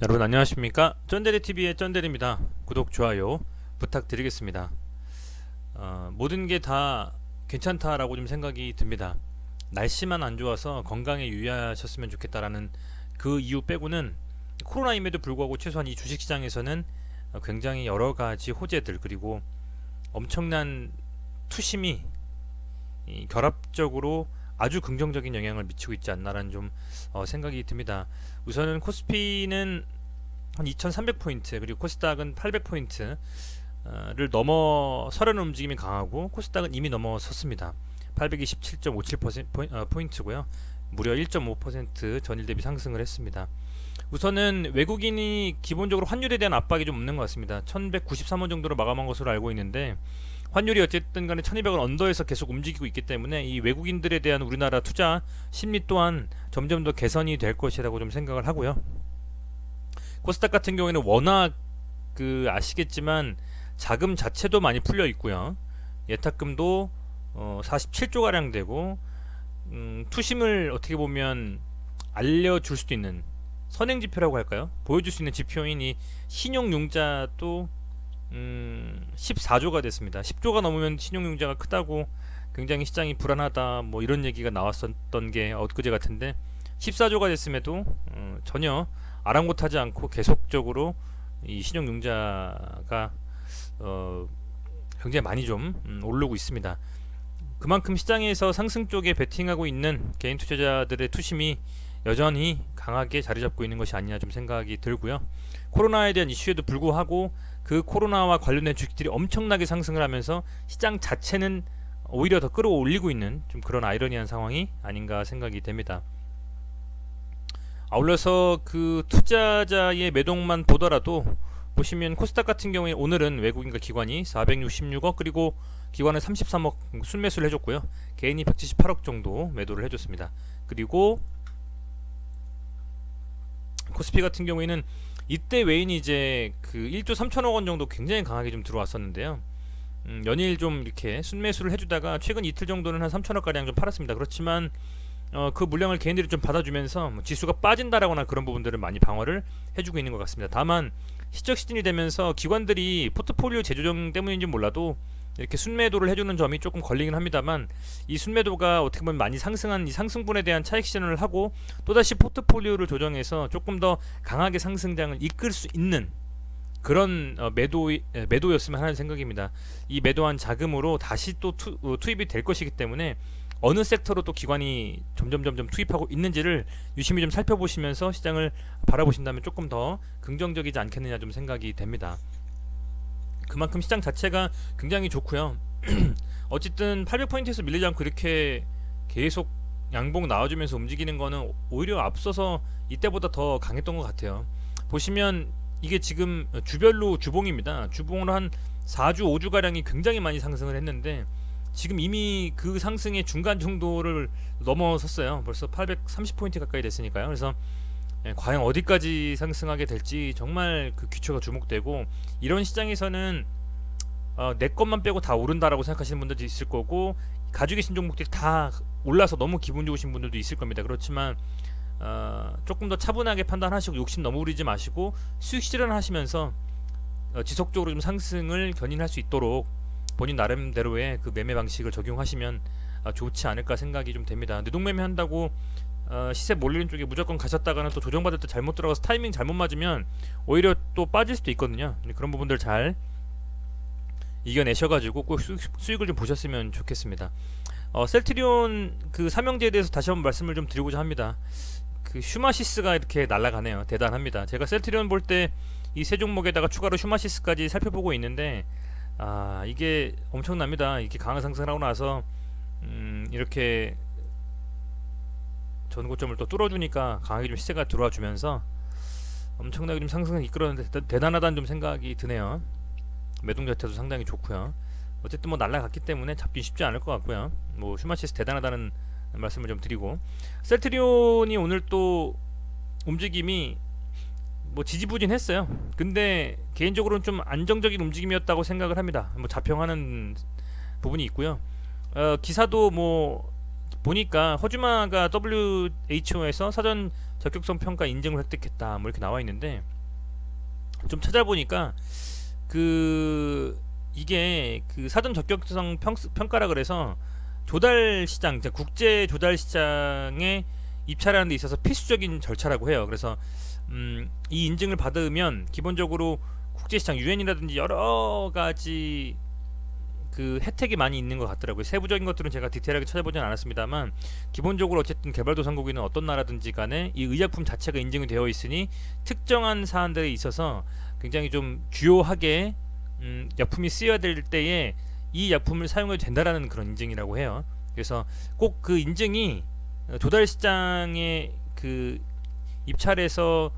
여러분 안녕하십니까? 쩐데리TV의 쩐데리입니다. 구독, 좋아요 부탁드리겠습니다. 모든 게 다 괜찮다라고 좀 생각이 듭니다. 날씨만 안 좋아서 건강에 유의하셨으면 좋겠다라는 그 이유 빼고는 코로나임에도 불구하고 최소한 이 주식시장에서는 굉장히 여러가지 호재들 그리고 엄청난 투심이 결합적으로 아주 긍정적인 영향을 미치고 있지 않나라는 좀 생각이 듭니다. 우선은 코스피는 한 2300포인트 그리고 코스닥은 800포인트를 넘어서려는 움직임이 강하고 코스닥은 이미 넘어섰습니다. 827.57포인트고요. 무려 1.5% 전일 대비 상승을 했습니다. 우선은 외국인이 기본적으로 환율에 대한 압박이 좀 없는 것 같습니다. 1193원 정도로 마감한 것으로 알고 있는데 환율이 어쨌든 간에 1200원 언더에서 계속 움직이고 있기 때문에 이 외국인들에 대한 우리나라 투자 심리 또한 점점 더 개선이 될 것이라고 좀 생각을 하고요. 코스닥 같은 경우에는 워낙 아시겠지만 자금 자체도 많이 풀려 있고요. 예탁금도 47조 가량 되고 투심을 어떻게 보면 알려줄 수도 있는 선행지표라고 할까요? 보여줄 수 있는 지표인 이 신용융자도 14조가 됐습니다. 10조가 넘으면 신용융자가 크다고 굉장히 시장이 불안하다 뭐 이런 얘기가 나왔었던 게 엊그제 같은데 14조가 됐음에도 전혀 아랑곳하지 않고 계속적으로 이 신용융자가 굉장히 많이 좀 오르고 있습니다. 그만큼 시장에서 상승 쪽에 베팅하고 있는 개인 투자자들의 투심이 여전히 강하게 자리 잡고 있는 것이 아니냐 좀 생각이 들고요. 코로나에 대한 이슈에도 불구하고 그 코로나와 관련된 주식들이 엄청나게 상승을 하면서 시장 자체는 오히려 더 끌어올리고 있는 좀 그런 아이러니한 상황이 아닌가 생각이 됩니다. 아울러서 그 투자자의 매동만 보더라도 보시면 코스닥 같은 경우에 오늘은 외국인과 기관이 466억 그리고 기관은 33억 순매수를 해줬고요. 개인이 178억 정도 매도를 해줬습니다. 그리고 코스피 같은 경우에는 이때 외인이 이제 그 1조 3천억 원 정도 굉장히 강하게 좀 들어왔었는데요. 연일 좀 이렇게 순매수를 해주다가 최근 이틀 정도는 한 3천억 가량 좀 팔았습니다. 그렇지만 그 물량을 개인들이 좀 받아주면서 지수가 빠진다라거나 그런 부분들을 많이 방어를 해주고 있는 것 같습니다. 다만 시적 시즌이 되면서 기관들이 포트폴리오 재조정 때문인지 몰라도 이렇게 순매도를 해주는 점이 조금 걸리긴 합니다만 이 순매도가 어떻게 보면 많이 상승한 이 상승분에 대한 차익 실현을 하고 또다시 포트폴리오를 조정해서 조금 더 강하게 상승장을 이끌 수 있는 그런 매도였으면 하는 생각입니다. 이 매도한 자금으로 다시 또 투입이 될 것이기 때문에 어느 섹터로 또 기관이 점점 투입하고 있는지를 유심히 좀 살펴보시면서 시장을 바라보신다면 조금 더 긍정적이지 않겠느냐 좀 생각이 됩니다. 그만큼 시장 자체가 굉장히 좋고요. 어쨌든 800포인트에서 밀리지 않고 이렇게 계속 양봉 나와주면서 움직이는 거는 오히려 앞서서 이때보다 더 강했던 것 같아요. 보시면 이게 지금 주별로 주봉입니다. 주봉으로 한 4주 5주가량이 굉장히 많이 상승을 했는데 지금 이미 그 상승의 중간 정도를 넘어섰어요. 벌써 830포인트 가까이 됐으니까요. 그래서 과연 어디까지 상승하게 될지 정말 그 귀추가 주목되고 이런 시장에서는 내 것만 빼고 다 오른다라고 생각하시는 분들도 있을 거고 가지고 계신 종목들이 다 올라서 너무 기분 좋으신 분들도 있을 겁니다. 그렇지만 조금 더 차분하게 판단하시고 욕심 너무 부리지 마시고 수익 실현하시면서 지속적으로 좀 상승을 견인할 수 있도록 본인 나름대로의 그 매매 방식을 적용하시면 좋지 않을까 생각이 좀 됩니다. 누동매매 한다고 시세 몰리는 쪽에 무조건 가셨다가는 또 조정받을 때 잘못 들어가서 타이밍 잘못 맞으면 오히려 또 빠질 수도 있거든요. 그런 부분들 잘 이겨내셔가지고 꼭 수익을 좀 보셨으면 좋겠습니다. 셀트리온 그 삼형제에 대해서 다시 한번 말씀을 좀 드리고자 합니다. 그 슈마시스가 이렇게 날아가네요. 대단합니다. 제가 셀트리온 볼 때 이 세 종목에다가 추가로 슈마시스까지 살펴보고 있는데 이게 엄청납니다. 이렇게 강한 상승을 하고 나서 이렇게 전고점을 또 뚫어주니까 강하게 좀 시세가 들어와 주면서 엄청나게 좀 상승을 이끌었는데 대단하다는 좀 생각이 드네요. 매동 자체도 상당히 좋고요. 어쨌든 뭐 날라갔기 때문에 잡기 쉽지 않을 것 같고요. 뭐 슈마시스 대단하다는 말씀을 좀 드리고 셀트리온이 오늘 또 움직임이 뭐 지지부진했어요. 근데 개인적으로는 좀 안정적인 움직임이었다고 생각을 합니다. 뭐 자평하는 부분이 있고요. 기사도 뭐 보니까 허즈마가 WHO에서 사전 적격성 평가 인증을 획득했다 뭐 이렇게 나와 있는데, 좀 찾아보니까 이게 사전 적격성 평가라 그래서 조달 시장, 국제 조달 시장에 입찰하는 데 있어서 필수적인 절차라고 해요. 그래서 이 인증을 받으면 기본적으로 국제 시장 유엔이라든지 여러 가지 혜택이 많이 있는 것 같더라고요. 세부적인 것들은 제가 디테일하게 찾아보진 않았습니다만, 기본적으로 어쨌든 개발도상국이나 어떤 나라든지 간에 이 의약품 자체가 인증이 되어 있으니 특정한 사안들에 있어서 굉장히 좀 주요하게 약품이 쓰여야 될 때에 이 약품을 사용해도 된다라는 그런 인증이라고 해요. 그래서 꼭 그 인증이 조달 시장에 입찰에서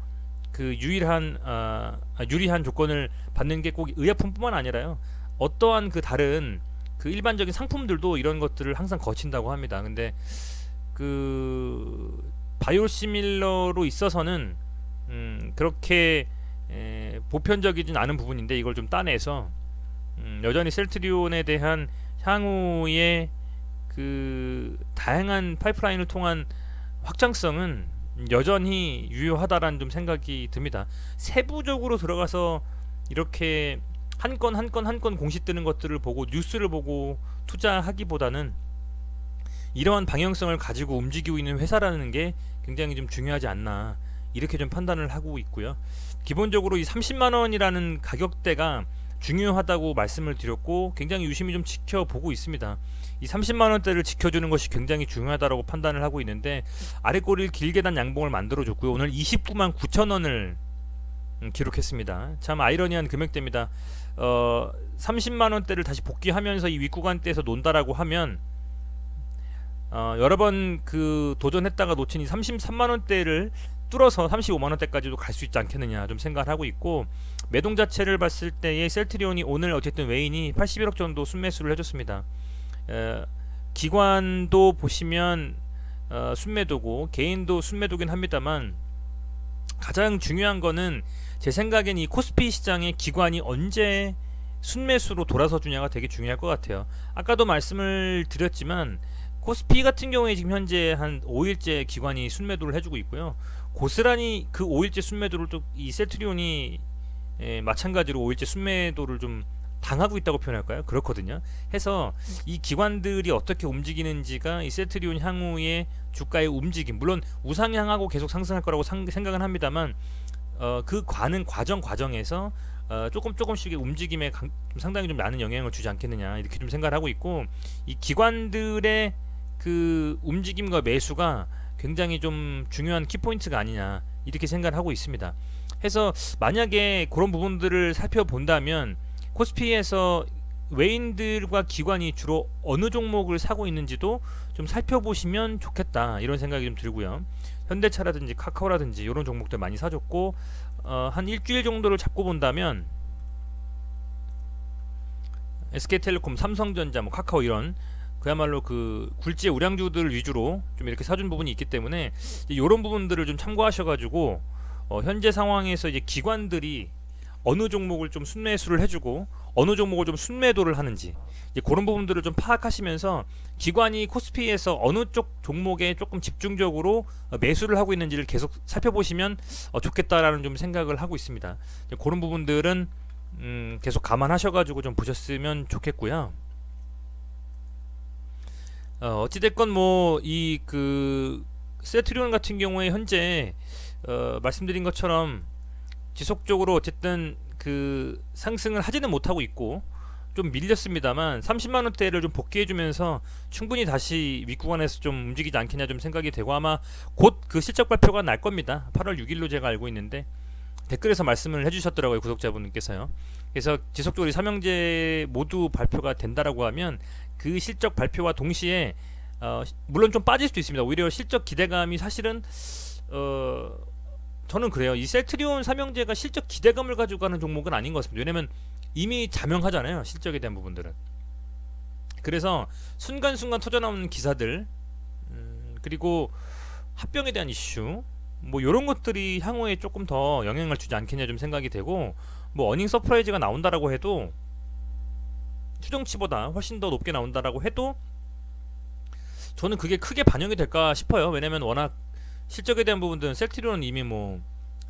유리한 조건을 받는 게 꼭 의약품뿐만 아니라요, 어떠한 다른 일반적인 상품들도 이런 것들을 항상 거친다고 합니다. 근데 바이오시밀러로 있어서는 그렇게 보편적이진 않은 부분인데, 이걸 좀 따내서 여전히 셀트리온에 대한 향후의 다양한 파이프라인을 통한 확장성은 여전히 유효하다라는 좀 생각이 듭니다. 세부적으로 들어가서 이렇게 한 건 공시 뜨는 것들을 보고 뉴스를 보고 투자하기보다는 이러한 방향성을 가지고 움직이고 있는 회사라는 게 굉장히 좀 중요하지 않나, 이렇게 좀 판단을 하고 있고요. 기본적으로 이 30만원이라는 가격대가 중요하다고 말씀을 드렸고, 굉장히 유심히 좀 지켜보고 있습니다. 이 30만원대를 지켜주는 것이 굉장히 중요하다고 판단을 하고 있는데, 아래꼬리를 길게 단 양봉을 만들어줬고요. 오늘 29만 9천원을 기록했습니다. 참 아이러니한 금액대입니다. 30만원대를 다시 복귀하면서 이 윗구간대에서 논다라고 하면, 여러 번 도전했다가 놓친 이 33만원대를 뚫어서 35만원대까지도 갈 수 있지 않겠느냐 좀 생각을 하고 있고, 매동 자체를 봤을 때의 셀트리온이 오늘 어쨌든 외인이 81억 정도 순매수를 해줬습니다. 기관도 보시면 순매도고 개인도 순매도긴 합니다만, 가장 중요한 거는 제 생각엔 이 코스피 시장의 기관이 언제 순매수로 돌아서 주냐가 되게 중요할 것 같아요. 아까도 말씀을 드렸지만 코스피 같은 경우에 지금 현재 한 5일째 기관이 순매도를 해주고 있고요. 고스란히 그 5일째 순매도를 또 이 셀트리온이 마찬가지로 5일째 순매도를 좀 당하고 있다고 표현할까요? 그렇거든요. 해서 이 기관들이 어떻게 움직이는지가 이 셀트리온 향후의 주가의 움직임, 물론 우상향하고 계속 상승할 거라고 생각은 합니다만, 과정에서 조금씩의 움직임에 상당히 좀 많은 영향을 주지 않겠느냐, 이렇게 좀 생각을 하고 있고, 이 기관들의 움직임과 매수가 굉장히 좀 중요한 키포인트가 아니냐, 이렇게 생각을 하고 있습니다. 해서 만약에 그런 부분들을 살펴본다면 코스피에서 외인들과 기관이 주로 어느 종목을 사고 있는지도 좀 살펴보시면 좋겠다, 이런 생각이 좀 들고요. 현대차라든지 카카오라든지 이런 종목들 많이 사줬고, 한 일주일 정도를 잡고 본다면 SK텔레콤, 삼성전자, 카카오 이런 그야말로 굴지의 우량주들 위주로 좀 이렇게 사준 부분이 있기 때문에 이런 부분들을 좀 참고하셔가지고 현재 상황에서 이제 기관들이 어느 종목을 좀 순매수를 해주고 어느 종목을 좀 순매도를 하는지, 이제 그런 부분들을 좀 파악하시면서 기관이 코스피에서 어느 쪽 종목에 조금 집중적으로 매수를 하고 있는지를 계속 살펴보시면 좋겠다라는 좀 생각을 하고 있습니다. 그런 부분들은 계속 감안하셔가지고 좀 보셨으면 좋겠고요. 어찌됐건 셀트리온 같은 경우에 현재 말씀드린 것처럼 지속적으로 어쨌든 상승을 하지는 못하고 있고 좀 밀렸습니다만, 30만원대를 좀 복귀해주면서 충분히 다시 윗구간에서 좀 움직이지 않겠냐 좀 생각이 되고, 아마 곧 실적 발표가 날 겁니다. 8월 6일로 제가 알고 있는데 댓글에서 말씀을 해주셨더라고요, 구독자분께서요. 그래서 지속적으로 삼형제 모두 발표가 된다라고 하면 그 실적 발표와 동시에 물론 좀 빠질 수도 있습니다. 오히려 실적 기대감이 사실은 저는 그래요. 이 셀트리온 삼형제가 실적 기대감을 가지고 가는 종목은 아닌 것 같습니다. 왜냐면 이미 자명하잖아요, 실적에 대한 부분들은. 그래서 순간순간 터져나오는 기사들, 그리고 합병에 대한 이슈, 이런 것들이 향후에 조금 더 영향을 주지 않겠냐 좀 생각이 되고, 어닝 서프라이즈가 나온다라고 해도, 추정치보다 훨씬 더 높게 나온다라고 해도 저는 그게 크게 반영이 될까 싶어요. 왜냐면 워낙 실적에 대한 부분들은 셀트리온은 이미 뭐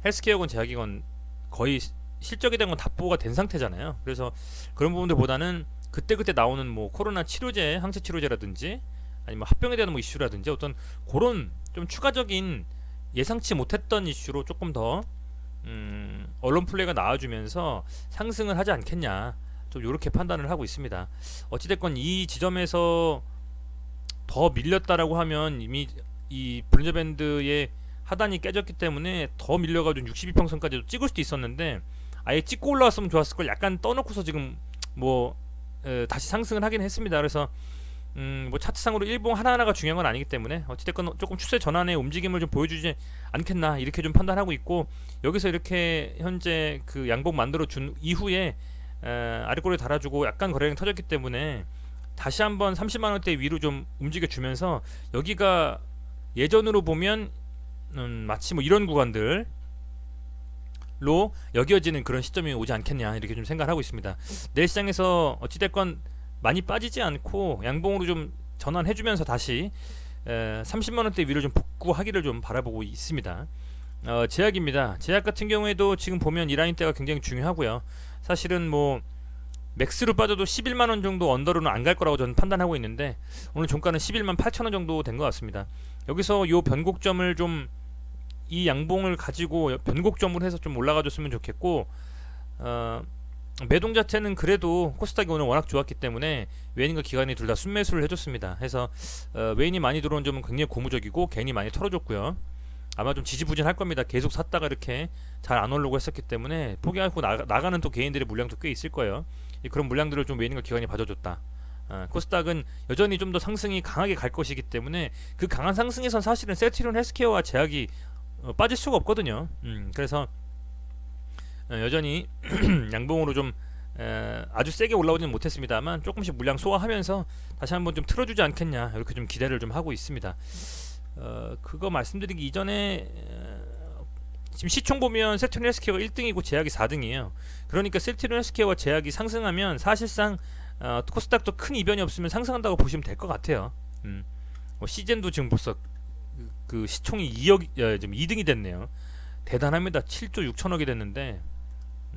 헬스케어건 제약이건 거의 실적에 대한 건 답보가 된 상태잖아요. 그래서 그런 부분들보다는 그때그때 나오는 뭐 코로나 치료제, 항체 치료제라든지 아니면 합병에 대한 뭐 이슈라든지 어떤 그런 좀 추가적인 예상치 못했던 이슈로 조금 더 언론 플레이가 나와주면서 상승을 하지 않겠냐, 좀 이렇게 판단을 하고 있습니다. 어찌됐건 이 지점에서 더 밀렸다라고 하면 이미 이 브론즈 밴드의 하단이 깨졌기 때문에 더 밀려가지고 62평선까지도 찍을 수도 있었는데 아예 찍고 올라왔으면 좋았을 걸 약간 떠놓고서 지금 뭐 다시 상승을 하긴 했습니다. 그래서 뭐 차트상으로 일봉 하나하나가 중요한 건 아니기 때문에 어찌됐건 조금 추세 전환의 움직임을 좀 보여주지 않겠나 이렇게 좀 판단하고 있고, 여기서 이렇게 현재 그 양봉 만들어 준 이후에 아래꼬리 달아주고 약간 거래량이 터졌기 때문에 다시 한번 30만원대 위로 좀 움직여 주면서 여기가 예전으로 보면 마치 뭐 이런 구간들로 여겨지는 그런 시점이 오지 않겠냐 이렇게 좀 생각을 하고 있습니다. 내일 시장에서 어찌됐건 많이 빠지지 않고 양봉으로 좀 전환해주면서 다시 30만원대 위로 좀 복구하기를 좀 바라보고 있습니다. 제약입니다. 제약 같은 경우에도 지금 보면 이 라인대가 굉장히 중요하고요. 사실은 뭐 맥스로 빠져도 11만원 정도 언더로는 안 갈 거라고 저는 판단하고 있는데 오늘 종가는 11만 8천원 정도 된 것 같습니다. 여기서 요 변곡점을 좀 이 양봉을 가지고 변곡점을 해서 좀 올라가 줬으면 좋겠고, 매동 자체는 그래도 코스닥이 오늘 워낙 좋았기 때문에 외인과 기관이 둘 다 순매수를 해줬습니다. 해서 외인이 많이 들어온 점은 굉장히 고무적이고 개인이 많이 털어줬고요. 아마 좀 지지부진할 겁니다. 계속 샀다가 이렇게 잘 안 오르고 했었기 때문에 포기하고 나가는 또 개인들의 물량도 꽤 있을 거예요. 그런 물량들을 좀 외인과 기관이 봐줘줬다. 코스닥은 여전히 좀 더 상승이 강하게 갈 것이기 때문에 그 강한 상승에선 사실은 셀트리온 헬스케어와 제약이 빠질 수가 없거든요. 그래서 여전히 양봉으로 좀 아주 세게 올라오지는 못했습니다만 조금씩 물량 소화하면서 다시 한번 좀 틀어주지 않겠냐 이렇게 좀 기대를 좀 하고 있습니다. 그거 말씀드리기 이전에 지금 시총 보면 셀트리온 헬스케어가 1등이고 제약이 4등이에요. 그러니까 셀트리온 헬스케어와 제약이 상승하면 사실상 코스닥도 큰 이변이 없으면 상승한다고 보시면 될 것 같아요. 시젠도 지금 벌써 그 시총이 2억, 지금 2등이 됐네요. 대단합니다. 7조 6천억이 됐는데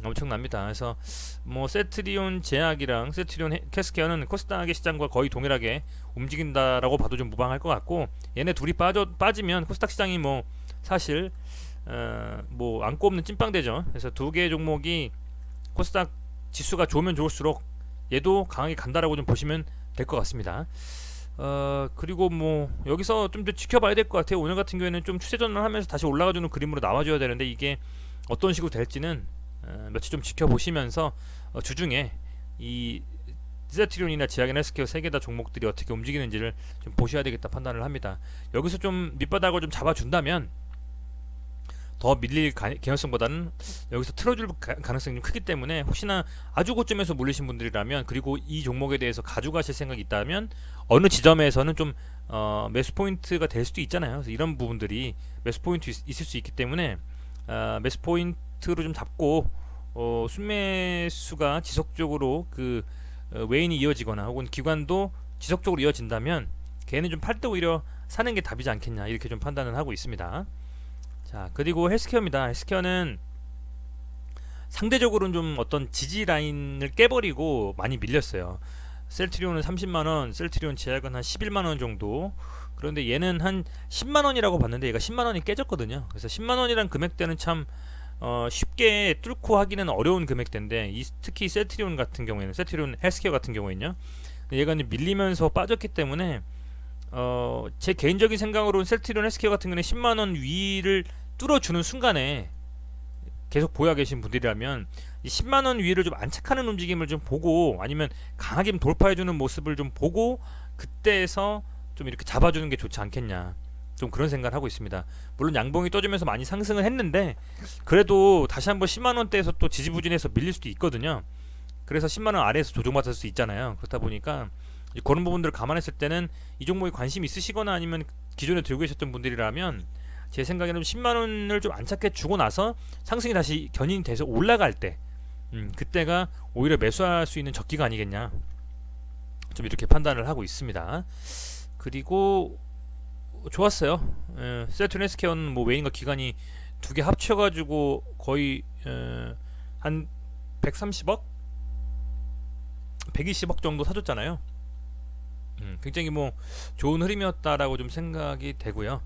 엄청납니다. 그래서 뭐 셀트리온 제약이랑 셀트리온 헬스케어는 코스닥의 시장과 거의 동일하게 움직인다라고 봐도 좀 무방할 것 같고, 얘네 둘이 빠지면 코스닥 시장이 뭐 사실 뭐 안고 없는 찐빵되죠. 그래서 두 개의 종목이 코스닥 지수가 좋으면 좋을수록 얘도 강하게 간다라고 좀 보시면 될 것 같습니다. 그리고 뭐 여기서 좀 더 지켜봐야 될 것 같아요. 오늘 같은 경우에는 좀 추세 전환하면서 다시 올라가주는 그림으로 나와줘야 되는데 이게 어떤 식으로 될지는 며칠 좀 지켜보시면서 주중에 이 셀트리온이나 제약이나 헬스케어 세 개 다 종목들이 어떻게 움직이는지를 좀 보셔야 되겠다 판단을 합니다. 여기서 좀 밑바닥을 좀 잡아준다면 더 밀릴 개연성보다는 여기서 틀어줄 가능성이 좀 크기 때문에 혹시나 아주 고점에서 물리신 분들이라면, 그리고 이 종목에 대해서 가져가실 생각이 있다면 어느 지점에서는 좀 매수 포인트가 될 수도 있잖아요. 그래서 이런 부분들이 매수 포인트 있을 수 있기 때문에 매수 포인트로 좀 잡고 순매수가 지속적으로 그 외인이 이어지거나 혹은 기관도 지속적으로 이어진다면 걔는 좀 팔 때 오히려 사는 게 답이지 않겠냐 이렇게 좀 판단을 하고 있습니다. 자, 그리고 헬스케어입니다. 헬스케어는 상대적으로는 좀 어떤 지지 라인을 깨버리고 많이 밀렸어요. 셀트리온은 30만원, 셀트리온 제약은 한 11만원 정도. 그런데 얘는 한 10만원이라고 봤는데 얘가 10만원이 깨졌거든요. 그래서 10만원이란 금액대는 참 쉽게 뚫고 하기는 어려운 금액대인데 특히 셀트리온 같은 경우에는, 셀트리온 헬스케어 같은 경우에는요, 얘가 이제 밀리면서 빠졌기 때문에 제 개인적인 생각으로는 셀트리온 헬스케어 같은 경우는 10만원 위를 뚫어주는 순간에 계속 보여 계신 분들이라면 이 10만원 위를 좀 안착하는 움직임을 좀 보고 아니면 강하게 돌파해주는 모습을 좀 보고 그때에서 좀 이렇게 잡아주는 게 좋지 않겠냐, 좀 그런 생각을 하고 있습니다. 물론 양봉이 떠주면서 많이 상승을 했는데 그래도 다시 한번 10만원대에서 또 지지부진해서 밀릴 수도 있거든요. 그래서 10만원 아래에서 조정받을 수 있잖아요. 그렇다 보니까 그런 부분들을 감안했을 때는 이 종목에 관심 있으시거나 아니면 기존에 들고 계셨던 분들이라면 제 생각에는 10만원을 좀 안착해 주고 나서 상승이 다시 견인이 돼서 올라갈 때 그때가 오히려 매수할 수 있는 적기가 아니겠냐, 좀 이렇게 판단을 하고 있습니다. 그리고 좋았어요. 세트론 헬스케어는 뭐 웨인과 기간이 두 개 합쳐가지고 거의 한 130억, 120억 정도 사줬잖아요. 굉장히 뭐 좋은 흐름이었다라고 좀 생각이 되고요.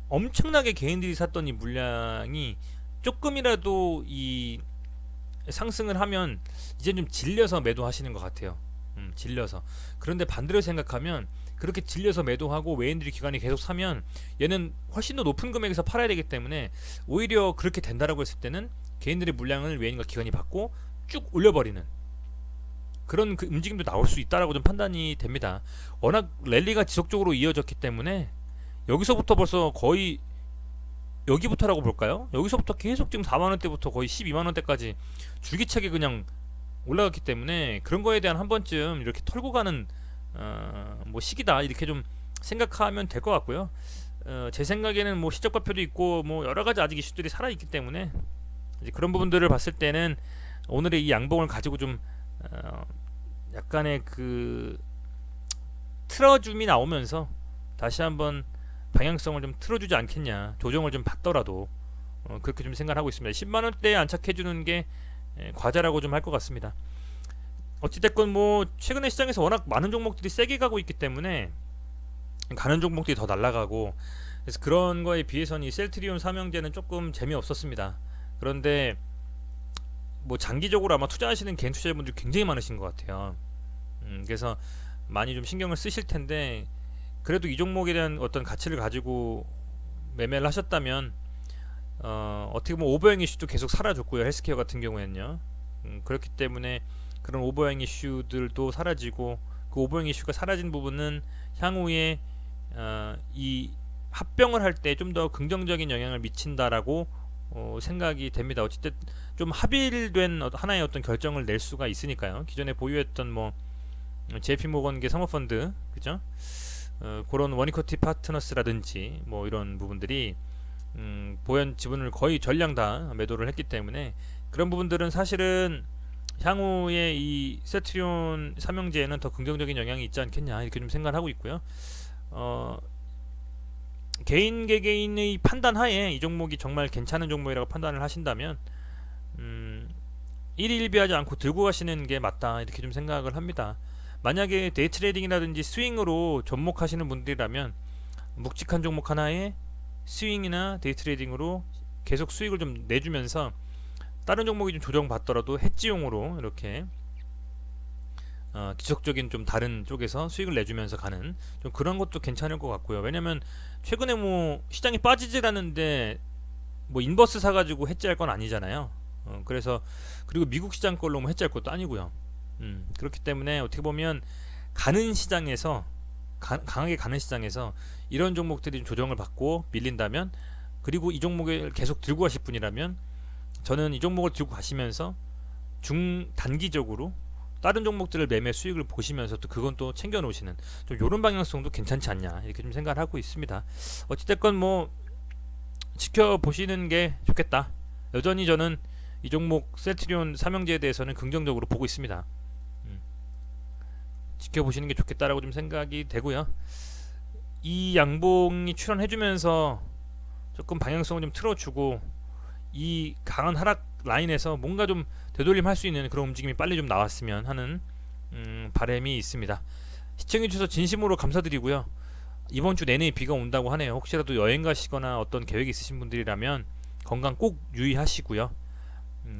엄청나게 개인들이 샀던 이 물량이 조금이라도 이 상승을 하면 이제 좀 질려서 매도하시는 것 같아요. 질려서. 그런데 반대로 생각하면 그렇게 질려서 매도하고 외인들이 기관이 계속 사면 얘는 훨씬 더 높은 금액에서 팔아야 되기 때문에 오히려 그렇게 된다라고 했을 때는 개인들의 물량을 외인과 기관이 받고 쭉 올려버리는 그런 그 움직임도 나올 수 있다라고 좀 판단이 됩니다. 워낙 랠리가 지속적으로 이어졌기 때문에 여기서부터 벌써 거의 여기부터라고 볼까요? 여기서부터 계속 지금 4만원대부터 거의 12만원대까지 줄기차게 그냥 올라갔기 때문에 그런 거에 대한 한 번쯤 이렇게 털고 가는 뭐 시기다 이렇게 좀 생각하면 될 것 같고요. 제 생각에는 뭐 시적 발표도 있고 뭐 여러 가지 아직 이슈들이 살아 있기 때문에 이제 그런 부분들을 봤을 때는 오늘의 이 양봉을 가지고 좀 약간의 그 틀어줌이 나오면서 다시 한번 방향성을 좀 틀어주지 않겠냐, 조정을 좀 받더라도 그렇게 좀 생각하고 있습니다. 10만원대에 안착해주는 게 과자라고 좀 할 것 같습니다. 어찌됐건 뭐 최근에 시장에서 워낙 많은 종목들이 세게 가고 있기 때문에 가는 종목들이 더 날아가고, 그래서 그런 거에 비해서는 이 셀트리온 삼형제는 조금 재미없었습니다. 그런데 뭐 장기적으로 아마 투자하시는 개인 투자자분들 굉장히 많으신 것 같아요. 그래서 많이 좀 신경을 쓰실 텐데, 그래도 이 종목에 대한 어떤 가치를 가지고 매매를 하셨다면 어떻게 보면 오버행 이슈도 계속 사라졌고요. 헬스케어 같은 경우에는요. 그렇기 때문에 그런 오버행 이슈들도 사라지고, 그 오버행 이슈가 사라진 부분은 향후에 이 합병을 할 때 좀 더 긍정적인 영향을 미친다라고 생각이 됩니다. 어쨌든 좀 합일된 하나의 어떤 결정을 낼 수가 있으니까요. 기존에 보유했던 뭐 JP모건계 사모펀드, 그죠? 그런 원이커티 파트너스라든지 뭐 이런 부분들이 보현 지분을 거의 전량 다 매도를 했기 때문에 그런 부분들은 사실은 향후에 이 세트리온 삼형제에는 더 긍정적인 영향이 있지 않겠냐 이렇게 좀 생각을 하고 있고요. 개인 개개인의 판단 하에 이 종목이 정말 괜찮은 종목이라고 판단을 하신다면 1일1비하지 않고 들고 가시는 게 맞다 이렇게 좀 생각을 합니다. 만약에 데이 트레이딩이라든지 스윙으로 접목하시는 분들이라면 묵직한 종목 하나에 스윙이나 데이 트레이딩으로 계속 수익을 좀 내주면서 다른 종목이 좀 조정받더라도 해지용으로 이렇게 기적적인 좀 다른 쪽에서 수익을 내주면서 가는 좀 그런 것도 괜찮을 것 같고요. 왜냐면 최근에 뭐 시장이 빠지질 않는데 뭐 인버스 사가지고 해지할 건 아니잖아요. 그래서 그리고 미국 시장 걸로 뭐 해지할 것도 아니고요. 그렇기 때문에 어떻게 보면 가는 시장에서 강하게 가는 시장에서 이런 종목들이 좀 조정을 받고 밀린다면, 그리고 이 종목을 계속 들고 가실 분이라면 저는 이 종목을 들고 가시면서 중단기적으로 다른 종목들을 매매 수익을 보시면서 또 그건 또 챙겨 놓으시는 좀 이런 방향성도 괜찮지 않냐 이렇게 좀 생각을 하고 있습니다. 어찌됐건 뭐 지켜보시는 게 좋겠다. 여전히 저는 이 종목 셀트리온 삼형제에 대해서는 긍정적으로 보고 있습니다. 지켜보시는 게 좋겠다라고 좀 생각이 되고요. 이 양봉이 출현해주면서 조금 방향성을 좀 틀어주고 이 강한 하락 라인에서 뭔가 좀 되돌림할 수 있는 그런 움직임이 빨리 좀 나왔으면 하는 바람이 있습니다. 시청해주셔서 진심으로 감사드리고요. 이번 주 내내 비가 온다고 하네요. 혹시라도 여행 가시거나 어떤 계획이 있으신 분들이라면 건강 꼭 유의하시고요.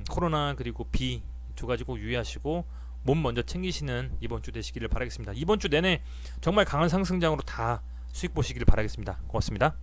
코로나 그리고 비 두 가지 꼭 유의하시고 몸 먼저 챙기시는 이번 주 되시기를 바라겠습니다. 이번 주 내내 정말 강한 상승장으로 다 수익 보시기를 바라겠습니다. 고맙습니다.